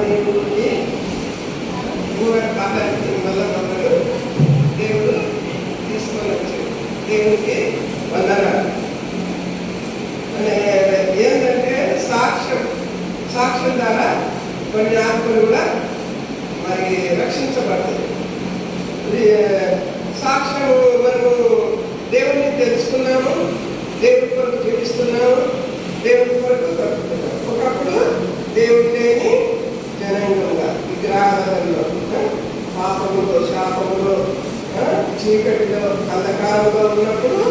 దేవుడికి కాలానికి మళ్ళా దేవుడు తీసుకొని వచ్చాడు. దేవుడికి వందనాలు. ఏంటంటే సాక్ష్యం ద్వారా కొన్ని ఆత్మలు కూడా మరి రక్షించబడతాయి. సాక్ష్యం మనము దేవుడిని తెలుసుకున్నాము, దేవుడి కొరకు జీవిస్తున్నాము, దేవుడి కొరకు బ్రతుకుతున్నాము. ఒకప్పుడు దేవుడి లేని జనాంగంగా విగ్రహాలలో పాపములో శాపములో చీకటిలో అంధకారంలో ఉన్నప్పుడు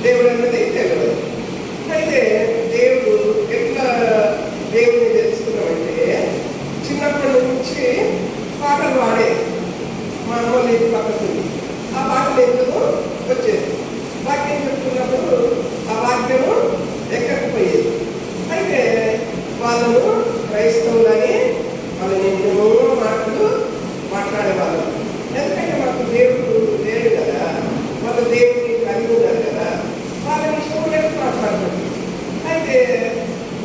దేవుడు అన్నది తెలియదు. అయితే దేవుడు ఎట్లా దేవుడిని తెలుసుకున్నామంటే చిన్నప్పటి నుంచి పాటలు పాడేది. మా అమ్మ లేదు పక్కతుంది. ఆ పాటలు ఎందుకు వచ్చేది. వాక్యం చెప్తున్నప్పుడు ఆ వాక్యము ఎక్కకపోయేది. అయితే వాళ్ళను క్రైస్తవులని వాళ్ళని ఎన్నో మాటలు మాట్లాడేవాళ్ళు. ఎందుకంటే మాకు దేవుడు లేడు కదా, వాళ్ళ దేవుడిని కలిగి ఉన్నారు కదా, వాళ్ళని ఇష్టం లేదు మాట్లాడుతుంది. అయితే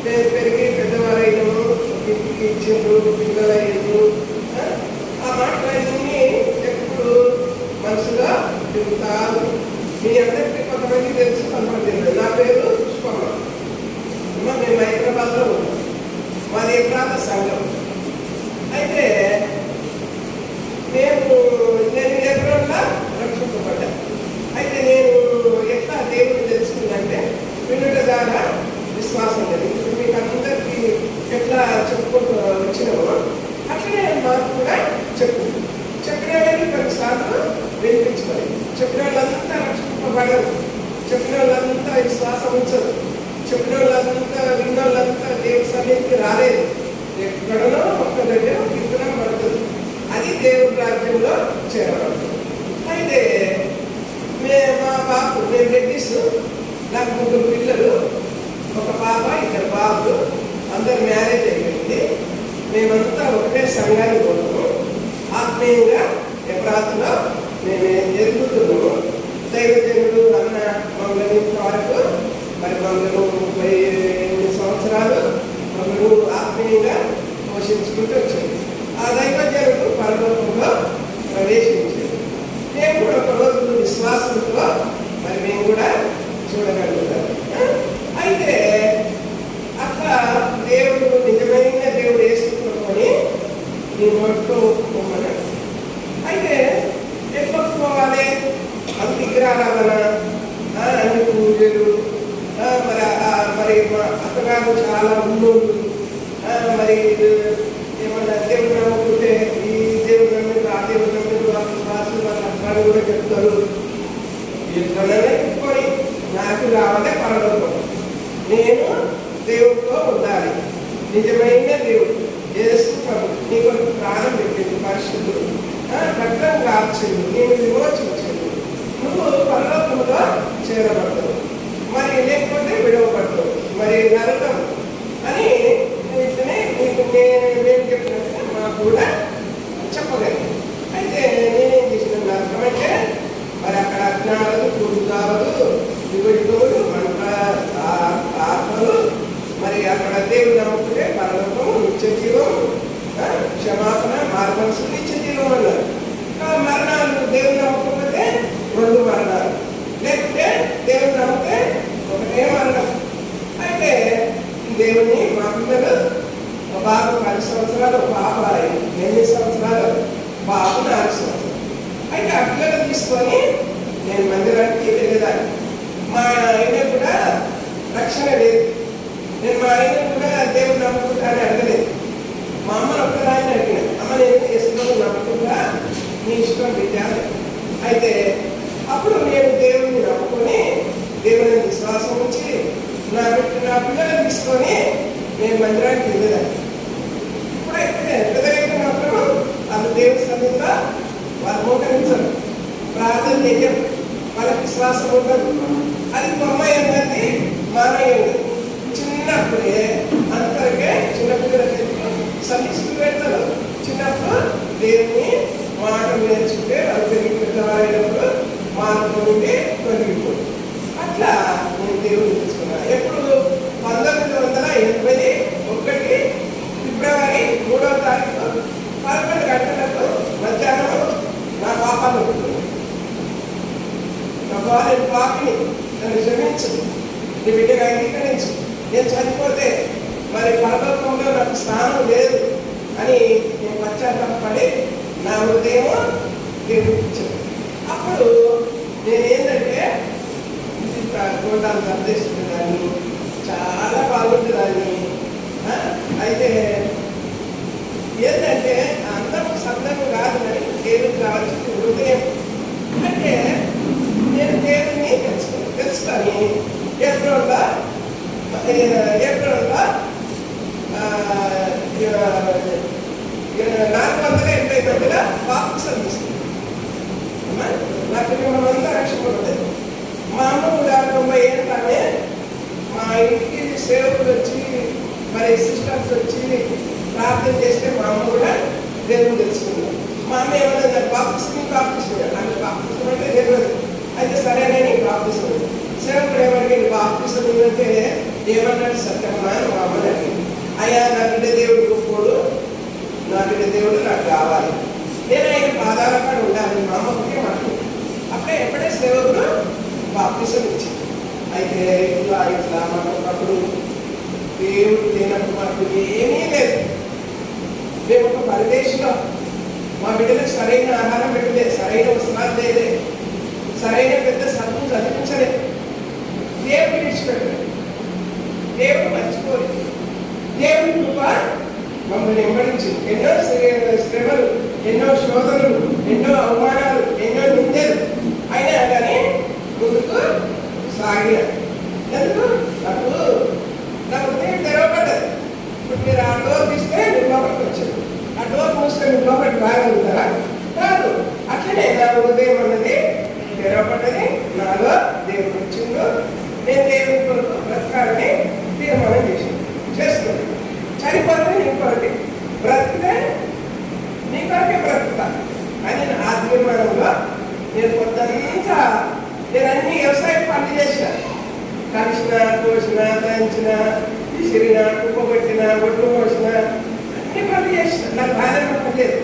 మేము పెరిగి పెద్దవారైనము, ఇంటికి ఇచ్చిండ్రు, పిల్లలయ్యిండ్రు. ఆ మాటలన్నీ ఎప్పుడు మనసుగా తిరుగుతారు. మీ అందరికీ కొంతమంది తెలుసు, కొంతమంది తెలియదు. నా పేరు పుష్పమ్మ. మేము హైదరాబాద్లో ఉన్నాం. మాది ప్రాంత సంఘం. అయితే నేను ఎప్పుడన్నా రక్షించబడ్డా. అయితే నేను ఎట్లా దేవుడిని తెలుసుకుందంటే వినుట ద్వారా విశ్వాసం లేదు. ఇప్పుడు మీకు అందరికీ ఎట్లా చెప్పుకుంటూ వచ్చినామో అట్లనే మాకు కూడా చెప్పినా కానీ కొన్నిసార్లు వినిపించుకోవాలి. చెప్పిన వాళ్ళంతా రక్షింపబడరు, చెప్పిన వాళ్ళంతా విశ్వాసం ఉంచరు, చెప్పిన వాళ్ళంతా విన్న వాళ్ళంతా దేవుడి సన్నిధికి రాలేదు. ఎక్కడనో ఒక్క దగ్గర విత్తనం పడుతుంది. అది దేవుడి రాజ్యంలో చేరబడుతుంది. అయితే మా బాబు, మేము రెడ్డిస్, నాకు 3 పిల్లలు, ఒక పాప, 2 బాబులు, అందరు మ్యారేజ్ అయిపోయింది. మేమంతా ఒకటే సంఘానికి పోతాము. ఆత్మీయంగా ఎప్రాతులో మేము ఎదుగుతున్నాము. దైవజనుడు అన్న మమ్మల్ని వరకు మరి మమ్మల్ని 38 సంవత్సరాలు మమ్మల్ని ఆత్మీయంగా పోషించుకుంటూ వచ్చింది. ఆ దైవజనుడు పరలోకంలో ప్రవేశించింది. మేము కూడా ఒక రోజు విశ్వాసంతో మరి మేము కూడా చూడగలుగుతాం. అయితే అట్లా దేవుడు నిజమైన దేవుడు వేసుకుని నీ నోట్లో ఒప్పుకోమని. అయితే ఎట్లా ఒప్పుకోవాలి? అంత విగ్రహారాధన, అన్ని పూజలు, మరి మా అత్తగారు చాలా ఉన్నోళ్ళు, మరి ఏమన్నా దేవుడు నమ్ముకుంటే ఈ దేవుడు నమ్మింది, ఆ దేవుడు నమ్మింది, వాళ్ళ అత్తగారు కూడా చెప్తారు. ఎట్లనే చెప్పుకొని నాకు రావాలే పరలోకం, నేను దేవుడితో ఉండాలి. నిజమైన దేవుడు యేసు ప్రభువు నీ కొరకు ప్రాణం పెట్టింది, పరిశుద్ధుడు, రక్తం కాల్చింది, నేను విమోచించింది, నువ్వు పరలోకంలో చేరబడతావు, మరి లేకపోతే విడవబడతావు, మరి నరకం అని ఇట్లనే నీకు మేము చెప్పినట్టుగా మాకు కూడా చెప్పగలను. అయితే నేనేం చేసిన నరకం అంటే మరి అక్కడ అజ్ఞానాలు, పూర్వకాలు, వివరితోడు, మంట, ఆత్మలు, మరి అక్కడ దేవుడు నమ్ముకుంటే పరలోకం, నిత్య జీవం, క్షమాపణ, మార్మనసు, నిత్య జీవం అన్నారు. మరణాలు దేవుడు నమ్మకపోతే 2 మరణాలు, లేకపోతే దేవుడు నమ్మితే ఒకటే మరణం. అయితే దేవుని మా పిల్లలు, మా బాబు 10 సంవత్సరాలు, పాప 8 సంవత్సరాలు, బాబు 4 సంవత్సరాలు. అయితే ఆ పిల్లలు తీసుకొని నేను మందిరానికి వెళ్ళేదాన్ని. మా ఆయన కూడా రక్షణ లేదు. నేను మా ఆయన కూడా దేవుడు నమ్ముకుంటానని అడగలేదు. మా అమ్మను ఒక్కదాన్ని అడిగినాను, అమ్మ నేను యేసుని నమ్ముకుంటా, నీ ఇష్టం పెట్టాను. అయితే అప్పుడు నేను దేవుడిని నమ్ముకొని దేవుని విశ్వాసం ఉంచి నా పిల్లలను తీసుకొని నేను మందిరానికి వెళ్ళేదాన్ని. ఇప్పుడైతే పెద్దగైతే మాత్రం వాళ్ళు దేవుడి సన్నిధిలో వాళ్ళు మోకరించరు, ప్రార్థన చేయరు, వాళ్ళకి విశ్వాసం ఉండదు. అది మా అమ్మాయి ఏంటంటే మానయ్యండి. చిన్నప్పుడే అందరికీ చిన్నపిల్లలకి సన్నిధికి పెడతారు. చిన్నప్పుడు దేవుని మాటలు నేర్చుకుంటే వాళ్ళు పెరిగి పెద్దవారైనప్పుడు మాటలు ఉండి పెరిగిపోతుంది. అట్లా నేను దేవుడిని తెలుసుకున్నాను. ఎప్పుడు 1981 ఫిబ్రవరి 3వ తారీఖు 11 గంటలకు మధ్యాహ్నం నా పాపాలు ఒప్పుకున్నాను. నా నేను పాపిని, నన్ను క్షమించు, నీ బిడ్డగా అంగీకరించు. నేను చనిపోతే మరి పరలోకంలో నాకు స్థానం లేదు అని నేను పశ్చాత్తాపడి నా హృదయం దేవుడిచ్చాను. అప్పుడు నేనేంటంటే గోడాలు సందేశించేదాన్ని, చాలా బాగుంటుందాన్ని. అయితే ఏంటంటే అందరూ సందర్భం కాదు కానీ దేవుడికి కావాల్సిన హృదయం. అంటే నేను దేవుడిని తెలుసుకొని ఏప్రిల్లో 480 మందిగా బాప్తిసం తీసుకున్నాను. నాకు 200 మంది రక్షింపబడ్డారు. మా అమ్మ కూడా 90 ఏళ్ళనే మా ఇంటికి సేవకులు వచ్చి మరి సిస్టర్స్ వచ్చి ప్రార్థన చేస్తే మా అమ్మ కూడా దేవుని తెలుసుకున్నాను. మా అమ్మ ఏమన్నా నాకు బాప్తిసం నాకు బాప్తిసం అంటే తెలియదు. అయితే సరేనని బాప్తిసం సేవకుడు ఏమడికి బాప్తిసం అంటే ఏమన్నాడు? సత్యమ్మా అని మా అమ్మని అడిగింది. అయ్యా నా బిడ్డ దేవుడు గొప్పోడు, నా బిడ్డ దేవుడు నాకు కావాలి, నేను ఆయన పాదాల కాడ ఉండాలి, మా అమ్మకే మాట్లాడు. అప్పుడే ఎప్పుడే సేవకుడు బాప్తిసం ఇచ్చింది. అయితే ఇట్లా మనం ఒకప్పుడు దేవుడు లేనప్పుడు మనకు ఏమీ లేదు. మేము ఒక పరదేశంలో మా బిడ్డలకు సరైన ఆహారం పెట్టలేదు, సరైన వస్త్రాలు లేదే, సరైన పెద్ద చదువు చదివించలేదు. దేవుడు విడిచిపెట్టలేదు, దేవుడు మర్చిపోలేదు. దేవుడి కృప మమ్మల్ని వెంబడించింది. ఎన్నో శ్రమలు, ఎన్నో శోధనలు, ఎన్నో అవమానాలు, ఎన్నో నిందలు అయినా కానీ ముందుకు సాగిన. ఎందుకు? నా హృదయం తెరవబడ్డది. ఇప్పుడు మీరు ఆ డోర్ తీస్తే మీరు లోపలికి వచ్చారు, ఆ డోర్ మూస్తే మీరు లోపలికి రాగలుగుతారా? కాదు. అట్లనే నా హృదయం అన్నది తెరవబడ్డది, నాలో దేవుడు వచ్చిందో నేను దేవుడి కొరకు బ్రతకాలని తీర్మానం చేస్తున్నాను. చనిపోతే నీ కొరకే, బ్రతికితే నీ కొరకే బ్రతుకుతా అని ఆ తీర్మానంలో నేను పొద్దంతా నేను అన్ని వ్యవసాయ పనులు చేసిన. కలిసిన, కోసిన, దంచిన, విసిరిన, కుప్పబెట్టిన, ఒడ్డు కోసిన, అన్ని పనులు చేసిన. నాకు బాధ పడలేదు.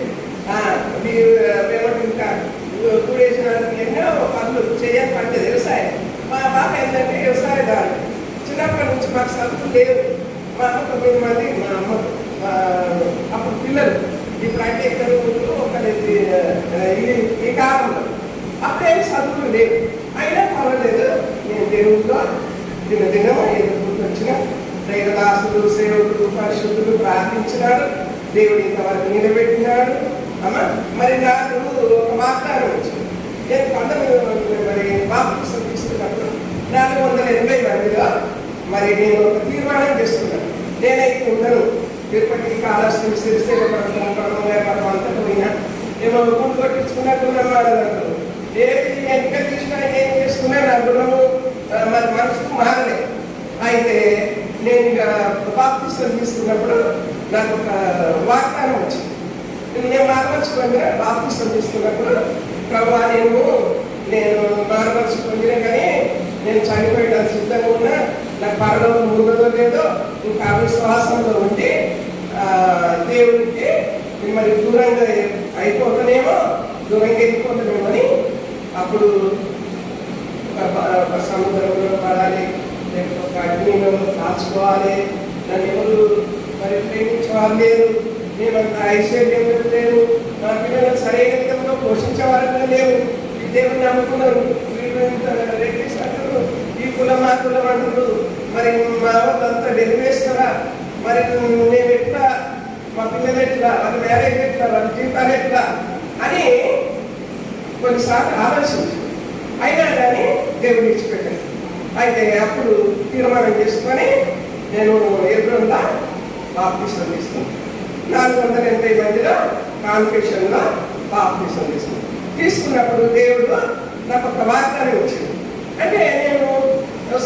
ఇంకా కూడేసిన ఎన్నో పనులు చేయని పడలేదు. వ్యవసాయం మా బాబు ఏంటంటే వ్యవసాయదారు. చిన్నప్పటి నుంచి మాకు చదువు లేదు. మా అమ్మ 9 మంది, మా అమ్మ అప్పుడు పిల్లలు. ఇప్పుడు అంటే ఇద్దరు ఒకరి ఈ కాలంలో అప్పుడేం చదువులు లేవు. అయినా పర్వాలేదు, నేను దేవుడితో దినదినం ఎదుర్కొంటూ వచ్చిన దైవదాసులు, సేవకులు, పరిశుద్ధులు ప్రార్థించినాడు. దేవుడు ఇంతవరకు నిలబెట్టినాడు. అమ్మా మరి నాకు ఒక వాగ్దానం వచ్చింది. నేను 19 మరి బాప్తిసం తీసుకున్నప్పుడు 480 మందిలో మరి నేను ఒక తీర్మానం చేస్తున్నాను. నేనైతే ఉండను, తిరుపతి, కాళహస్తి, శ్రీశైల పర్వం అంతా పోయినా నేను గుండు కొట్టించుకున్నట్టున్నాను. వాళ్ళందరూ ఏది ఎన్నిక తీసినా ఏం చేసుకున్నా నా గుణము మరి మనసుకు మారలేదు. అయితే నేను ఇక బాప్తిసం తీసుకున్నప్పుడు నాకు ఒక వాగ్దానం వచ్చింది. నేను మారవలసి పొందిన బాప్తిసం తీసుకున్నప్పుడు ప్రభువా నేను మారవలసి పొందిన కానీ నేను చనిపోయడానికి సిద్ధంగా ఉన్నా, నాకు పరలోకం ఉందో లేదో ఇంకా అవిశ్వాసంలో ఉండి దేవుడికి మరి దూరంగా అయిపోతానేమో, దూరంగా వెళ్ళిపోతానేమో అని అప్పుడు ఒక సముద్రంలో పడాలి, లేకపోతే ఒక అగ్నిలో కాల్చుకోవాలి, నన్ను ఎవరు మరి ప్రేమించేవారు లేరు, మేమంత ఐశ్వర్యం లేరు, మా పిల్లలకు సరైన విధంగా పోషించేవారు లేవు. ఈ దేవుని నమ్ముకున్నారు, వీళ్ళు ఇంత రెడ్డిస్ అంటారు, ఈ కులం ఆ కులం అంటారు, మరి మా వాళ్ళంతా డెలివేస్తారా, మరి మేము ఎట్లా, మా పిల్లలు ఎట్లా, వాళ్ళ మ్యారేజ్ ఎట్లా, వాళ్ళ జీవితాలు ఎట్లా అని కొన్నిసార్లు ఆలోచించి అయినా కానీ దేవుడు ఇచ్చిపెట్టాను. అయితే అప్పుడు తీర్మానం చేసుకొని నేను ఏప్రిల్లో బాప్తిసం తీసుకున్నాను. 480 మందిలో కాన్ఫెషన్లో బాప్తిసం తీసుకున్నప్పుడు దేవుడు నాకు ఒక వాగ్దానం వచ్చింది. అంటే నేను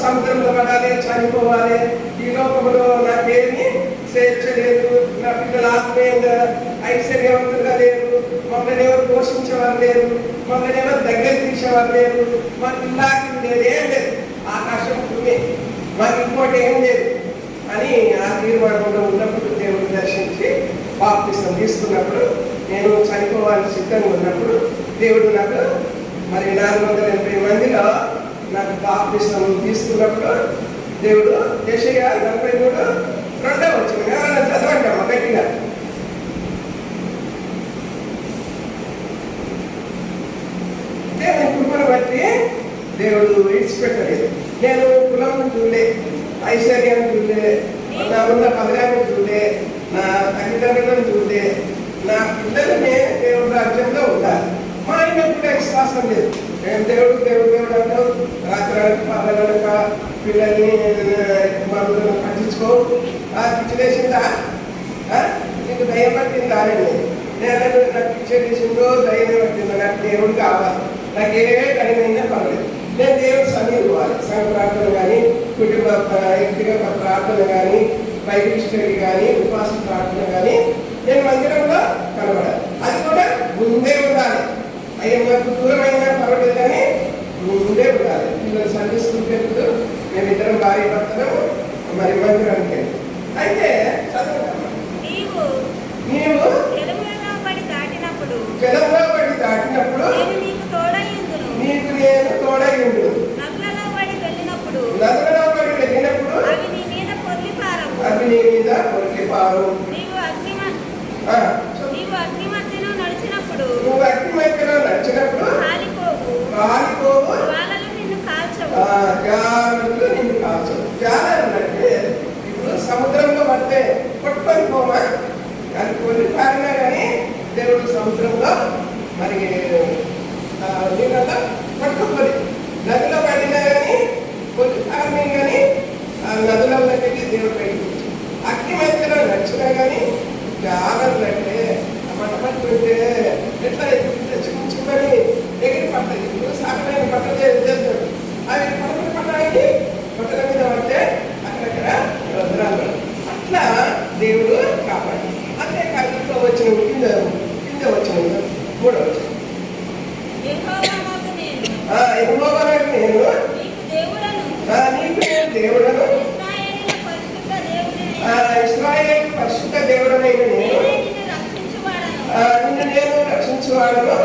సముద్రంలో పడాలి, చనిపోవాలి, ఈ లోకంలో నాకేమి స్వేచ్ఛ లేదు, నా పిల్లలు ఆత్మీయంగా ఐశ్వర్యవంతులుగా లేరు, మమ్మల్ని ఎవరు పోషించేవారు లేరు, మమ్మల్ని ఎవరు దగ్గర తీసేవారు లేరు, మాకు ఇల్లాకి లేదు, ఏం లేదు, ఆకాశం భూమి, మాకు ఇంకోటి ఏం లేదు అని ఆ తీర్మానంలో ఉన్నప్పుడు దేవుడు దర్శించి బాప్తిసం తీసుకున్నప్పుడు, నేను చనిపోవాలని సిద్ధంగా ఉన్నప్పుడు దేవుడు నాకు మరి 480 మందిలో నాకు బాప్తిసం తీసుకున్నప్పుడు దేవుడు యెషయా 43:2 ఎవరైనా చదవండి అమ్మ గట్టిగా. దేవుని కృపను బట్టి దేవుడు విడిచిపెట్టలేదు. నేను కులం చూడలే, ఐశ్వర్యాన్ని చూడలే, నా ఉన్న పదగాన్ని చూడలే, నా తల్లిదండ్రులను చూడలే, నా పిల్లలనే దేవుడు రాజ్యంలో ఉండాలి. మా ఆయన కూడా విశ్వాసం లేదు. మేము దేవుడు దేవుడు దేవుడు అంటాం, రాత్రి పగలనక పిల్లల్ని మందులను పట్టించుకో. పిచ్చి వేసిందా, నీకు దయ పట్టిందా అని నేను నాకు పిచ్చి వేసిందో దయ పట్టిందో, నాకు దేవుడు కావాలి. నాకు ఏ టైం అయినా పర్లేదు, నేను దేవుడు సన్నిధి ఇవ్వాలి. సంఘ ప్రార్థన కానీ, కుటుంబ వ్యక్తిగత ప్రార్థన కానీ, బైబిల్ స్టడీ కానీ, ఉపవాస ప్రార్థన కానీ నేను మందిరంలో కనబడాలి. అది కూడా ముందే ఉండాలి. అయ్యే మాకు దూరమైన పర్వాలేదు కానీ ముందే ఉండాలి. పిల్లలు సంధిస్తుంటప్పుడు మేమిద్దరం భార్య భర్తలు మరి మందిరానికి. అయితే చదువుతాము, నీవు జలంలో పడి దాటినప్పుడు నీకు నేను తోడయ్యుండు, నదులలో పడి వెళ్ళినప్పుడు అవి నీ మీద పొర్లిపారు. నువ్వు అగ్ని మధ్యలో నడిచినప్పుడు కాలిపోవు, జ్వాలలు నిన్ను కాల్చవు. జ్వాలలు అంటే ఇప్పుడు సముద్రంలో పడితే కొట్టుకొని పోమా, అది కొన్ని కారినా కానీ దేవుడు సముద్రంలో మరి నీళ్ళలో పట్టుకోవాలి. నదిలో పడినా కానీ కొన్ని కారణం కానీ నదులలోకి వెళ్ళి దేవుడు బయటకు వచ్చి అగ్ని మధ్యలో నడిచినా కానీ జాగ్రత్తలు అంటే పట్టుకుంటే ఎట్లా చిన్నని ఎగిరి పడతాయి. ఇప్పుడు సాగమైన బట్టలు చేస్తాడు, అవి పట్టుకుని పట్టడానికి బట్టల మీద పడితే అక్కడక్కడ రుద్రాలు అట్లా దేవుడు కాపాడు. అంతేకాదు ఇంట్లో వచ్చిన కింద వచ్చిన 3వ వచనం, యెహోవానైన నేను నీకు దేవుడను, ఇశ్రాయేలు పరిశుద్ధ దేవుడనైన నేను నిన్ను నేను రక్షించువాడను,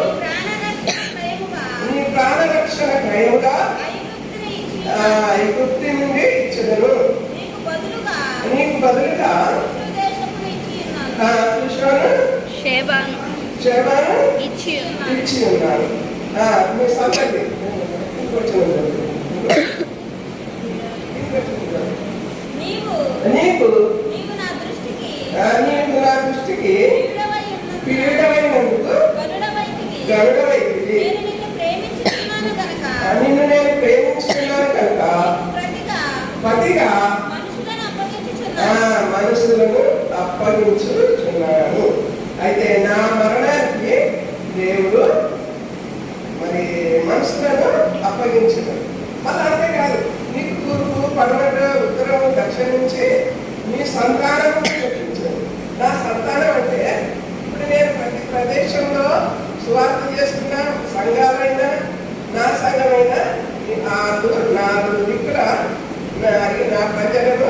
నీ ప్రాణరక్షణ క్రయముగా ఐగుప్తు నుండి ఇచ్చెదను. నీకు బదులుగా షేబాను ఇచ్చి ఉన్నాను. మీ సంతతి నీకు నా దృష్టికి పీడమైనందుకు గరుడవైతివి. నిన్ను నేను ప్రేమించుకున్నాను కనుక పతిగా మనుషులను అప్పగించుచున్నాను. అయితే నా మరణానికి దేవుడు మరి మనుషులను అప్పగించను. మళ్ళీ అంతేకాదు, నీకు తూర్పు పడమట ఉత్తరం దక్షిణ నుంచి నీ సంతానం రక్షించాను. నా సంతానం అంటే ఇప్పుడు నేను ప్రతి ప్రదేశంలో సువార్త చేస్తున్న సంఘాలైనా నా సంఘమైనా 4 దిక్కుల నా ప్రజలను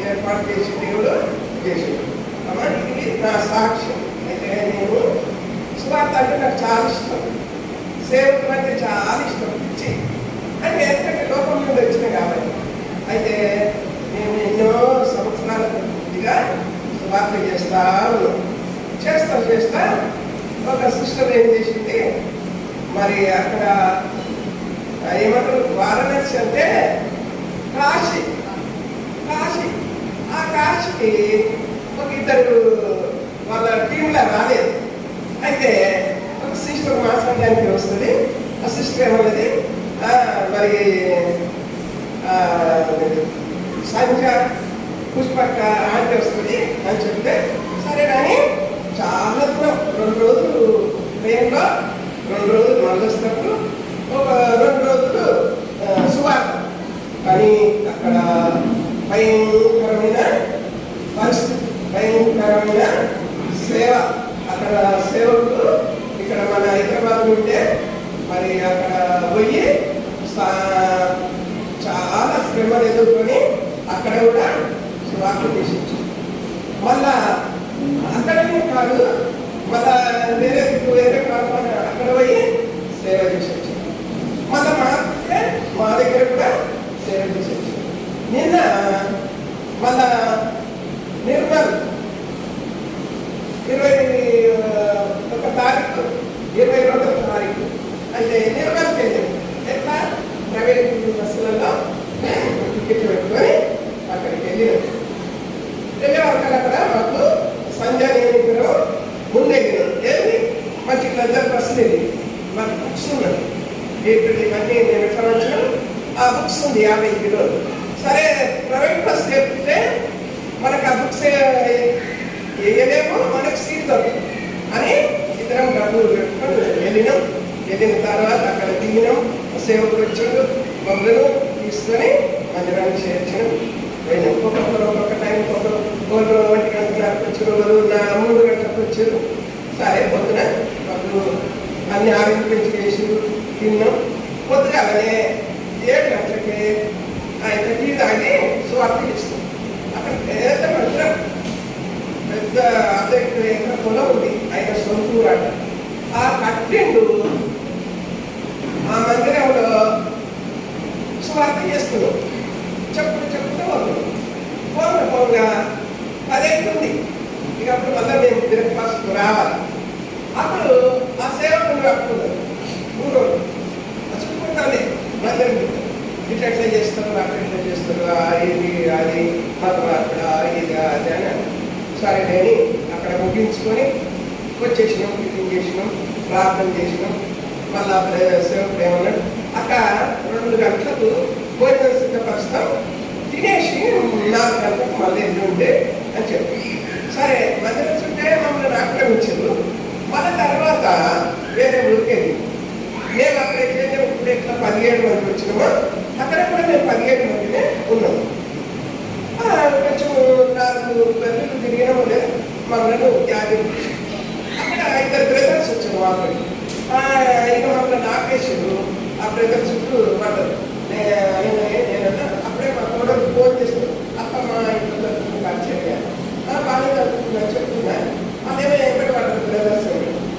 ఏర్పాటు చేసి దేవుడు చేసాడు. అమ్మా ఇది నా సాక్ష్యం. అయితే నేను సువార్త అంటే నాకు చాలా ఇష్టం, సేవకులు అంటే చాలా ఇష్టం. పిచ్చి అంటే ఎందుకంటే లోకం నుండి వచ్చిన కాబట్టి. అయితే నేను ఎన్నో సంవత్సరాల పూర్తిగా సువార్త చేస్తా ఒక సిస్టర్ ఏం చేసింది, మరి అక్కడ ఏమంటారు వారణాసి అంటే కాశీ. ఆ కాశీకి ఒక 2 వాళ్ళ టీంలో రాలేదు. అయితే ఒక సిస్టర్ మా సంఘానికి వస్తుంది. ఆ సిస్టర్ ఏమన్నది, మరి సంజ పుష్పక్క ఆంటీ వస్తుంది అని చెప్తే సరే కానీ చాలా దూరం 2 రోజులు ట్రైన్లో, 2 రోజులు మళ్ళీ వస్తున్నప్పుడు ఒక 2 రోజులు సువార్త. కానీ అక్కడ భయంకరమైన పరిస్థితి, భయంకరమైన సేవ. అక్కడ సేవకులు ఇక్కడ మన హైదరాబాద్ ఉంటే మరి అక్కడ పోయి చాలా శ్రమలు ఎదుర్కొని అక్కడ కూడా సువార్త చేసించు. మళ్ళా అక్కడనే కాదు, మళ్ళా వేరే ప్రాంతాన్ని అక్కడ పోయి సేవ చేసి వచ్చాను. మళ్ళీ మా దగ్గర కూడా సేవ చేసి వచ్చాను. నిన్న మళ్ళా నిర్మల్ 21వ తారీఖు, 22వ తారీఖు అంటే నిర్మల్కి వెళ్ళాము. ఎట్లా ప్రైవేట్ బస్సులలో టికెట్ పెట్టుకొని అక్కడికి వెళ్ళాము. వెళ్ళే అక్కడ మాకు సంజయ్ ముందే ఏది మాకు ఇట్లా బస్సులు ఇది మాకు బుక్స్ ఉన్నది. ఇప్పుడు ఇవన్నీ నేను ఎట్లా వచ్చాను, ఆ బుక్స్ ఉంది 50 కిలోలు. సరే ప్రైవేట్ బస్సు చెప్తే మనకు ఆ బుక్స్ వేయలేమో, మనకు సీట్ దొరుకుతుంది అని ఇద్దరం డబ్బులు పెట్టుకొని వెళ్ళినాం. వెళ్ళిన తర్వాత అక్కడ దిగినాం. సేవకులు వచ్చాడు, మమ్మల్ని తీసుకొని మందిరాన్ని చేర్చాం. పోయినాం. ఒక్కొక్క టైం ఒకరు 1 గంటలకు వచ్చారు, 3 గంటలకు వచ్చారు. సరే పొద్దున వాళ్ళు అన్ని ఆరోగ్యం చేసి తిన్నాం. పొద్దుగానే 7 గంటలకి ఆయన టీ తాగి స్వార్థ ఇస్తాం. అక్కడ పెద్ద మందిరం, పెద్ద అద్దె పొలం ఉంది, ఆయన సొంతూరు అంట. ఆ కట్టిండు ఆ మందిరంలో స్వార్థ చేస్తున్నాం. చెప్పుకుంటూ పోగా అదైతుంది. ఇక అప్పుడు మళ్ళీ మేము బ్రేక్ఫాస్ట్ రావాలి. అప్పుడు ఆ సేవకులు కట్టుకున్నారు ఊరోళ్ళు. చెప్పుకుంటానే మందిరం ఇట్లా ఎట్లా చేస్తారు, అక్కడ ఎట్లా చేస్తారు, ఇది అది మాకు అక్కడ ఇది అది అని. సరే నేను అక్కడ ముగించుకొని వచ్చేసినాం. టిఫిన్ చేసినాం, ప్రార్థన చేసినాం. మళ్ళీ సేవకుడు ఏమన్నాడు, అక్కడ 2 గంటలకు భోజనం సిద్ధపరుస్తాం, తినేసి 4 గంటలకు మళ్ళీ ఎల్లుండే అని చెప్పి. సరే మందిరం చుట్టే మమ్మల్ని ఆక్రమించారు. మళ్ళీ తర్వాత వేరే ఊరికేది మేము అక్కడ ఎట్లయితే ఇప్పుడు ఎట్లా 17 మంది వచ్చినామో అక్కడ కూడా మేము 17 మందినే ఉన్నాము. కొంచెం 4 గంటలు తిరిగినాము లేదా మమ్మల్ని త్యాగం. అక్కడ 2 బ్రదర్స్ వచ్చారు వాళ్ళు. ఇక మమ్మల్ని ఆపేసారు. ఆ బ్రదర్స్ చుట్టూ పడ్డారు. నేనన్నా అప్పుడే మా కూడా ఫోన్ చేస్తాను, అప్ప మా ఇంట్లో జరుగుతున్నారు చెప్పాను. బాగా జరుగుతున్నారు చెప్తున్నా. అదేమో ఎప్పటి పడ్డారు బ్రదర్స్.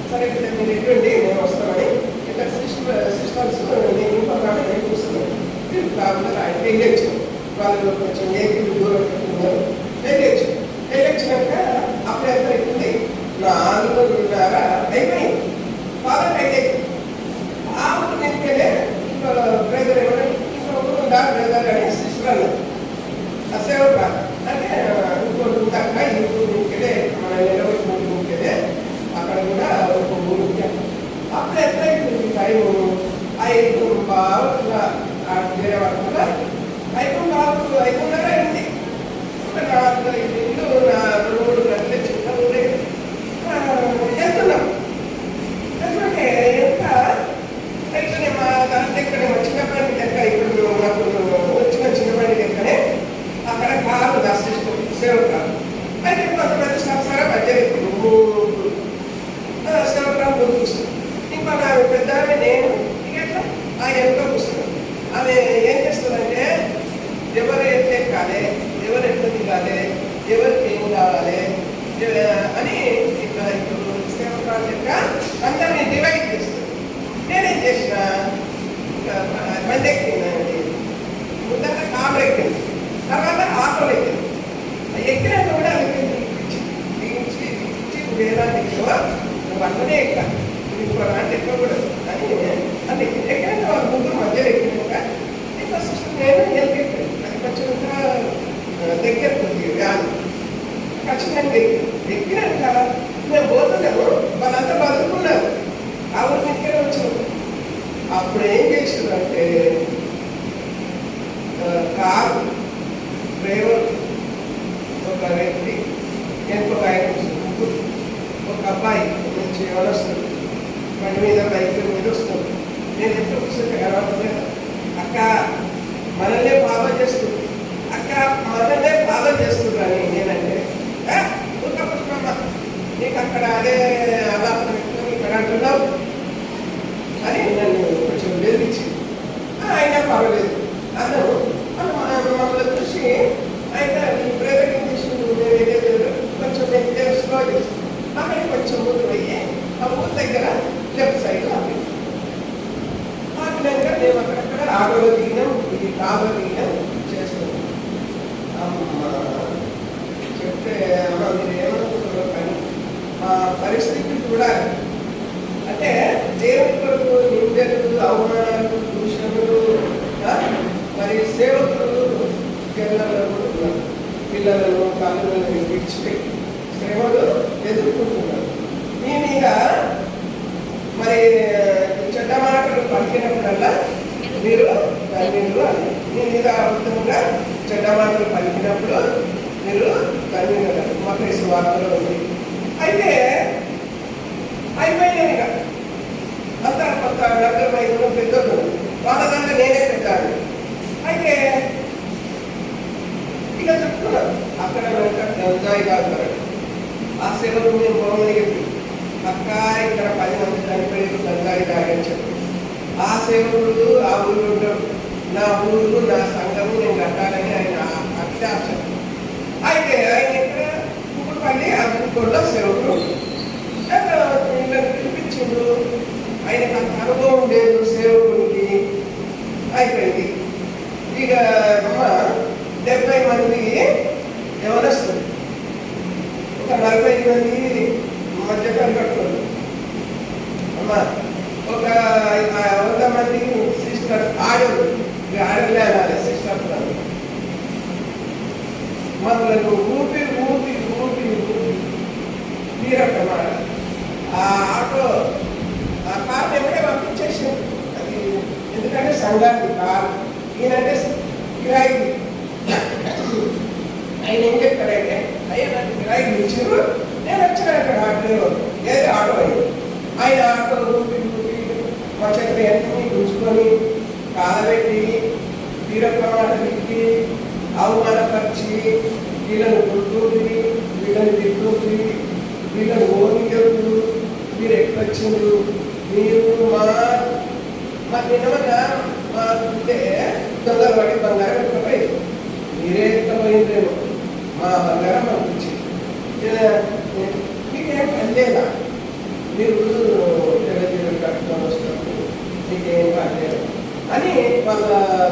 సరే ఇక్కడ మీరు ఎటువంటి మేము వస్తామని ఇక్కడ సిస్టర్స్ నేను పక్కన నేను చూస్తున్నాను. కాకుండా ఆయన వెళ్ళొచ్చు. వాళ్ళు కొంచెం ఏపీలు దూరం పెట్టుకున్నారు. వెళ్ళొచ్చినాక అప్పుడు ఎంత అవుతుంది, 4:30 అయిపోయింది. బాగా అయితే ఆ ఊరు నింపుకెళ్ళే బ్రదర్ ఏమన్నా ఇంకొక బ్రదర్ అని సిస్టర్ అన్నారు. ఆ సేవక అంటే ఇంకోటి ఉందాక ఈ ఊరు నింపుకెళ్ళే మన నిలబడి నింపుకెళ్ళే అక్కడ కూడా ఒక ఊరు ఉంటాను. అప్పుడు ఎట్లా అయిపోయింది టైం 5:15 వేరే వాళ్ళు కూడా 5:30 అయింది. ఒక 4-5 ఇల్లు 2-3 గంటలే చిన్న ఊరే వెళ్తున్నాం. ఎందుకంటే ఇంకా ఇట్లనే మా దాంట్లో ఇక్కడే మా చిన్నప్పటి లెక్క ఇప్పుడు నాకు వచ్చిన చిన్నప్పటి లెక్కనే అక్కడ కాదు నా సిస్టమ్ సేవకురాలు. అయితే కొంతమంది సంవత్సరాల మధ్య సేవకురాలు ముందు కూర్చున్నాను. ఇంకా నా పెద్ద నేను ఇట్లా ఆ ఎంతో కూర్చున్నాను. ఆమె ఏం చేస్తుందంటే ఎవరు ఎట్లా ఎక్కాలి, ఎవరు ఎట్లా దిగాలి, ఎవరికి ఏం కావాలి అని ఇట్లా ఇప్పుడు సేవకురాలు లెక్క అందరినీ డివైడ్ చేస్తుంది. నేనేం చేసిన బండి ఎక్కిందండి. ముందర కారు ఎక్కింది, తర్వాత ఆటోలు ఎక్కింది. ఎక్కినాక కూడా దిగించి వేరే ఎక్కువ నువ్వు అట్లనే ఎక్కాలి, ఇంకో లాంటి ఎక్కకూడదు అని అంటే ఎక్కినాక వాళ్ళు ముగ్గురు మధ్యలో ఎక్కినాక ఇంకా సిస్టమ్ నేను ఎక్కాను. అది కొంచెం ఇంకా దగ్గర కొద్ది వ్యాధి ఖచ్చితంగా ఎక్కినాక మేము పోతున్నాము. వాళ్ళంతా బతుకున్నారు. ఆ ఊరి దగ్గర వచ్చాము. అప్పుడు ఏం చేసిందంటే కారు డ్రైవర్ ఒక వ్యక్తి, ఇంకొక ఆయన ముగ్గురు, ఒక అబ్బాయి నుంచి వస్తుంది బండి మీద బైక్ మీద వస్తుంది. నేను ఎప్పుడు కూర్చుంటే కలవట్లేదు. అక్క మనల్నే ఫాలో చేస్తుంది, అక్క మనల్నే ఫాలో చేస్తుందని నేనంటే ఊరుకమ్మ నీకు అక్కడ అదే అలా పెట్టుకొని ఇక్కడ అంటున్నావు అని నన్ను కొంచెం బెదిరించింది. అయినా పర్వాలేదు అన్నాను. మమ్మల్ని చూసి ఆయన బ్రదర్ ఇంగ్లీష్ కొంచెం తెలుసుకో ప్రాబల్యం చేస్తుంది. చెప్తే అమ్మ మీరు ఏమనుకుంటున్నారు కానీ మా పరిస్థితి చూడాలి. అంటే దేవుని కొరకు నిందలు, అవమానాలు, దూషణలు, మరి సేవకులు పిల్లలను తల్లులను విడిచిపెట్టి శ్రమలు ఎదుర్కొంటున్నారు. మీ మీద మరి చెడ్డ మాటలు పలికినప్పుడల్లా మీరు ధన్యులు అని, మీ మీద అబద్ధంగా చెడ్డ మాటలు పలికినప్పుడు మీరు ధన్యులు అని మత్తయి సువార్తలో ఉంది. అయితే అయిపోయినాయి అంతా కొత్త డబ్బు పెద్దలు వాళ్ళకంటే నేనే పెట్టాను. అయితే ఇక చెప్తున్నారు అక్కడ గంజాయి తాగుతారు. ఆ సేవలు మేము పొలం చెప్పి అక్క ఇక్కడ 10 మంది చనిపోయి గంజాయి తాగని చెప్పి ఆ సేవకుడు ఆ ఊరు ఉంటాడు. నా ఊరు నా సంఘము నేను కట్టాలని ఆయన అక్షాక్ష. అయితే ఆయన ఇక్కడ కుక్కపల్లి ఆ ఊళ్ళో సేవకుడు పిలిపించిండు. ఆయనకు అంత అనుభవం లేదు సేవకుడికి. అయిపోయింది. ఇక అమ్మ 70 మంది ఎవరొస్తుంది, ఒక 40 మంది మధ్యకాలు కట్టుకోండి అమ్మ, ఒక 100 మంది సిస్టర్ ఆడలు అనాలి సిస్టర్ మనకు ఊపి ఊపి ఊపి ఊపి తీరటమాట. ఆ ఆటో ఆ కార్ ఎప్పుడే పంపించేసాడు. అది ఎందుకంటే సంఘానికి కారు ఈయనంటే కిరాయి. ఆయన ఏం చెప్పారంటే అయ్యా నాకు కిరాయి ఇచ్చారు, నేను వచ్చాను ఆటో ఏది ఆటో అయ్యి ఆయన ఆటో ఊపి ఊపి మా చెట్టు ఎన్ని గుంజుకొని కాలబెట్టి తీరప్రమాణ తిట్టి అవమానపరిచి వీళ్ళని గుర్తూపి వీళ్ళని తిట్టుపి వీళ్ళని ఓనికెప్పుడు మీరు ఎక్కడొచ్చిండ్రు, మీరు మా నిన్నమన్నా మా ఉంటే దొంగలు పడి బంగారం ఎక్కపోయి మీరే ఎక్కపోయిందేమో మా బంగారం పంపించి మీకేం పని లేదా, మీరు తెల్లజీవులు కట్టుకొని వస్తున్నారు, మీకేం పని లేదు అని వాళ్ళ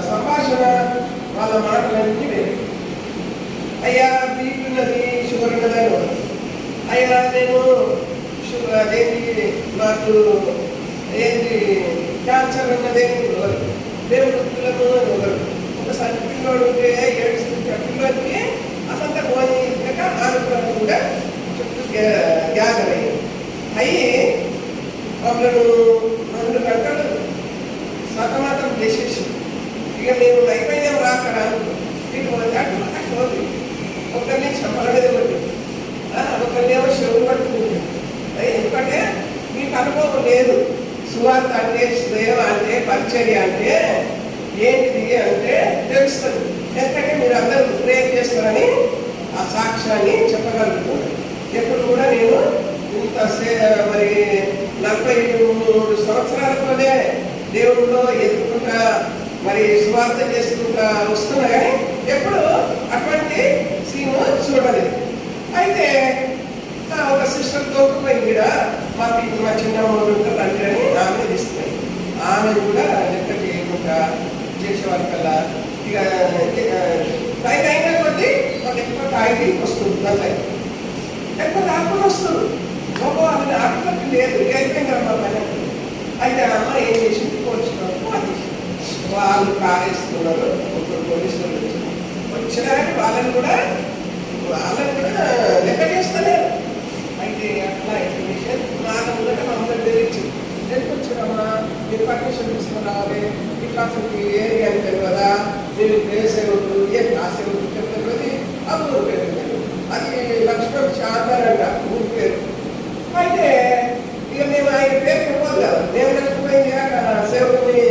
సంభాషణ వాళ్ళ మాటలన్నీ వేరే. అయ్యా బీపీ ఉన్నది, షుగర్ ఉన్నదని, అయ్యా నేను అదేంటి నాకు ఏంటి క్యాన్సర్ ఉన్నదేమి ఎవరు, దేవుడు పిల్లలు ఎవరు, ఒకసారి పిల్లోడు ఉంటే 7 పిల్లలకి అసంత పోనీ ఆరోగ్యాలు కూడా చుట్టూ గ్యాదర్ అయ్యి వాళ్ళను 2 గంటలు సతమాతం చేసేసి ఇక మేము నైపుణ్యం రాకరాను ఒకరిని చెప్పల మీద పట్టింది, ఒకరినేమో శివుని పట్టుకుంటుంది. ఎందుకంటే మీకు అనుభవం లేదు. సువార్త అంటే సేవ అంటే పరిచర్య అంటే ఏంటిది అంటే తెలుస్తుంది. ఎందుకంటే మీరు అందరూ ప్రేర్ చేస్తారని ఆ సాక్ష్యాన్ని చెప్పగలుగుతున్నారు. ఎప్పుడు కూడా నేను ఇంత మరి 43 సంవత్సరాలతోనే దేవుడిలో ఎదుర్కొంటా మరి స్వార్థ చేసుకుంటా వస్తున్నా కానీ ఎప్పుడు అటువంటి సీను చూడలేదు. అయితే ఒక సిస్టర్ తోకపోయింది కూడా మా చిన్నమ్మలు తండ్రి అని ఆమె తీసుకున్నాయి. ఆమె కూడా లెక్క చేయకుండా చేసేవారికల్లా ఇక టైం అయినా కొద్దీ మాకు ఎక్కువ తాగి వస్తుంది, దాంట్లో ఎక్కువ తాకుండా వస్తుంది. ఒక వాళ్ళని ఆటలకి లేదు అయిపోయింది మా పని. అయితే అమ్మ ఏం చేసింది, పోలీసులు వాళ్ళు కారేస్తున్నారు. ఒక పోలీసులు వచ్చినా కానీ వాళ్ళని కూడా లెక్క చేస్తలేరు. అయితే అట్లా ఇన్ఫర్మేషన్ నాకు కూడా మమ్మల్ని తెలియచ్చు. ఎందుకు వచ్చారమ్మా, మీరు పర్మిషన్ తీసుకుని రావాలి, ఈ క్లాసుకి ఏరియా అని తెలియదా, మీరు ప్లేస్ ఎవరు ఏ క్లాస్ ఎవరు తెలియదు, ఆ ఊరు పేరు అది లక్ష్మణ్ శాంతారంట ఊరి పేరు. అయితే ఇక మేము ఆయన పేరు చెప్పదు కదా, మేము నష్టపోయింది సేవకుని